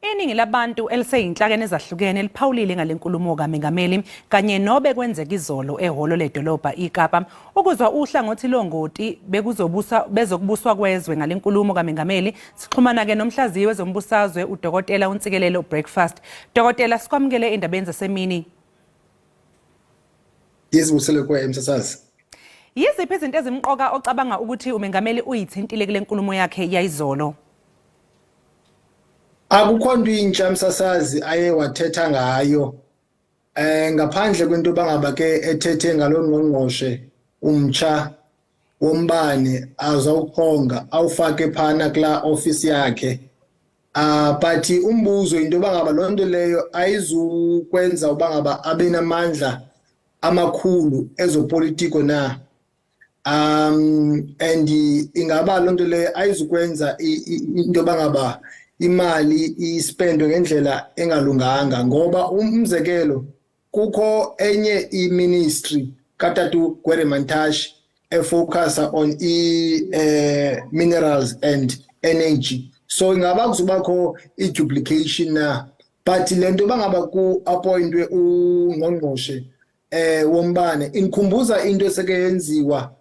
Iningi labantu elisezinhlakeni ezehlukene liphawulile ngalenkulumo kaMengameli kanye nobekwenzeka izolo ehhola ledolobha iKapa. Ukuzwa uhlangothi longoti bezokubuswa kwezwe ngalenkulumo kaMengameli. Sixhumana ke nomhlaziyi wezombusazwe uDokotela Ntsikelelo Breakfast. Dokotela, sikwamukele ezindabeni zasemini. Yizibusele kwa emsasazi. Yiziphi izinto ezimqoka ocabanga ukuthi uMengameli uyithintile kule nkulumo yakhe yayizolo? Akukho nto intsha msasazi aye wathetha ngayo ngaphandle kwento bangaba ke ethethe ngalongqongqoshe umtsha wombane azawukhonga awufake phana kula office yakhe but umbuzo into bangaba lonto leyo ayizukwenza ubangaba abenamandla amakhulu ezopolitiko na and ingaba lonto leyo ayizukwenza into bangaba imali ispendwe ngendlela engalunganga ngoba umzekelo kukho enye iministry katatu Gweremantash efocusa on minerals and energy, so ingaba kuzobakho iduplication na, but lento bangaba ku appointwe ungqongqoshe wombane inkhumbuza into eseke yenziwa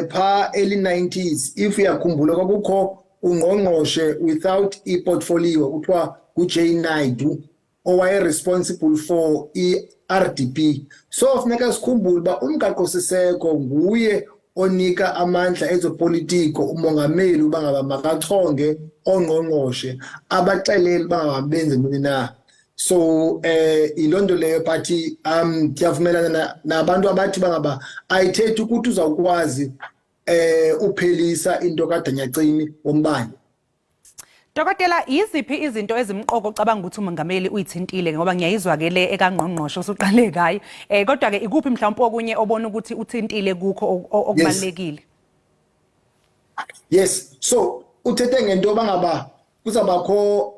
pha early 90s. If uyakhumbula kwakukho ungqongqoshe without i-portfolio kuthiwa uJ Naidu owaye responsible for i-RDP. So funeka sikhumbule uba umgaqo siseko nguye onika amandla ezopolitiko umongameli uba ngaba makachonge ongqongqoshe abaxelele uba ngaba benze ntoni na. So ilonto leyo but ndiyavumelana nabantu abathi bangaba ayithethi ukuthi uzawukwazi uphelisa into kaDanyacimi wombane. Dokotela, yiziphi izinto ezimqoko ocabanga ukuthi uMengameli uyithintile ngoba ngiyayizwa ke le ekangqongqoshe usuqale ngayo kodwa ke ikuphi mhlawumbe okunye obona ukuthi uthintile kukho okubalekile? Yes, so uthethe ngento bangaba kuzabakho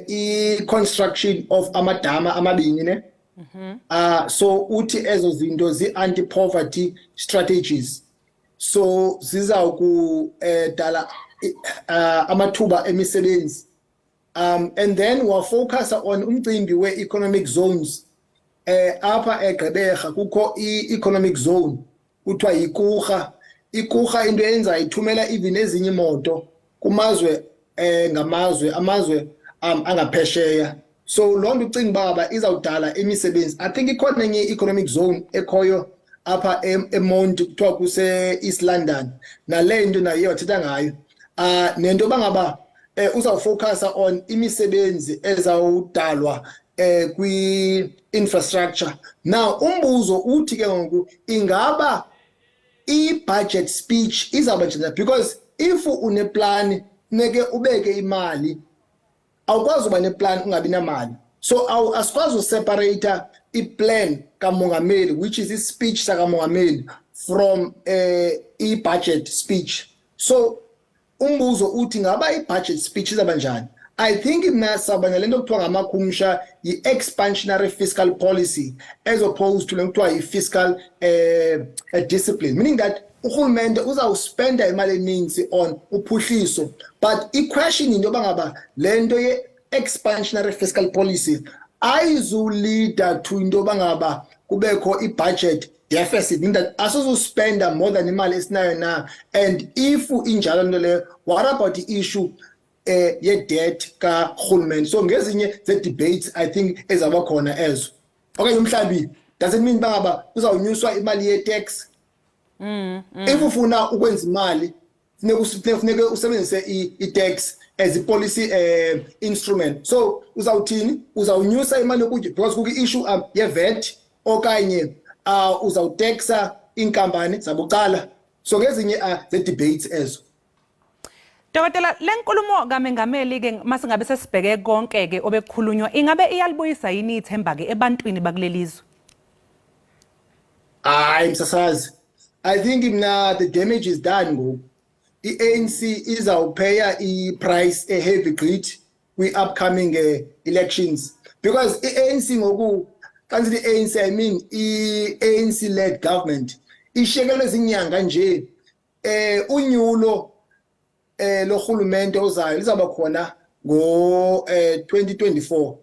i-construction of amadama amabini ne. So uthi ezo zinto zi-anti-poverty strategies, so zizawukudala amathuba emisebenzi and then wafocus on umcimbi we-economic zones apha eGqeberha kukho i-economic zone kuthiwa yikurha. Ikurha into eyenza ithumela even ezinye imoto kumazwe amazwe angaphesheya, so loo nto ucinga baba izawudala imisebenzi. I think ikhona enye i-economic zone ekhoyo apha eMonti kuthiwa kuse-East London, nale nto nayo wathetha ngayo nento bangaba uzawufocusa on imisebenzi ezawudalwa kwi-infrastructure. Now umbuzo uthi ke ngoku ingaba i-budget speech izawuba njani, because if uneplan neke ubeke imali awukwazi uba neplan ungabi namali, so asikwazi useparate i-plan kaMongameli which is i-speech sakaMongameli from i-budget speech. So umbuzo uthi ngaba i-budget speech izaba njani. I think nasaba nalento kuthiwa ngamakhumsha yi-expansionary fiscal policy as opposed to le kuthiwa yi-fiscal discipline, meaning that urhulumente uzawuspenda imali eninzi on uphuhliso, but i-question into bangaba lento ye-expansionary fiscal policy ayizulida to into bangaba kubekho i-budget deficit, meaning that asizuspenda more than imali esinayo na. And if injalo nto leyo, what about the issue ye-debt karhulumente? So ngezinye ze-debates I think ezaba khona ezo. Okanye umhlambi, does it mean bangaba uzawunyuswa imali ye-tax? If ufuna ukwenza imali funeke usebenzise i-tax as a policy instrument. So uzawuthini? Uzawunyusa imali yokutya because kukho i-issue ye-VAT okanye uzawutexa inkampani zabucala. So ngezinye ze-debates ezo. Dokotela, le nkulumo kaMengameli ke masingabe sesibheke konke ke obekukhulunywa ingabe iyalibuyisa yini ithemba ke ebantwini bakulelizwe? Hayi msasazi, I think the damage is done ngoku. I-ANC izawuphaya i-price heavy grit kwi-upcoming elections because i-ANC ngoku xa ndithi i-ANC I mean i-ANC led government ishekelwe izinyanga nje unyulo lo rhulumente ozayo lizaba khona ngo 2024.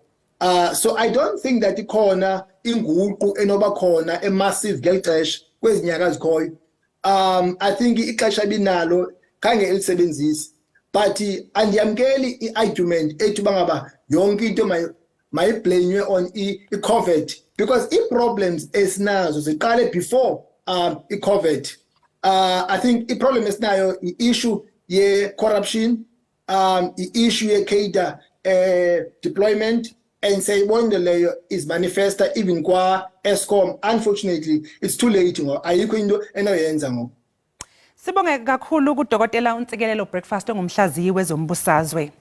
So I don't think that ikhona inguqu enoba khona emassive gelixesha kwezinyanga ezikhoyo. I think ixesha binalo khange elisebenzisi, but andiyamkeli iargument ethi bangaba yonke into mayiblame on iCovid, because iproblems esinazo ziqale before iCovid. I think iproblem esinayo issue ye corruption, issue ye cadre deployment, and sayibonke leyo is manifesta even kwa Eskom. Unfortunately, it's too late ngo ayikho into enoyenza ngo. Sibonge kakhulu kuDokotela Ntsikelelo Breakfast ongumhlaziyi wezombusazwe.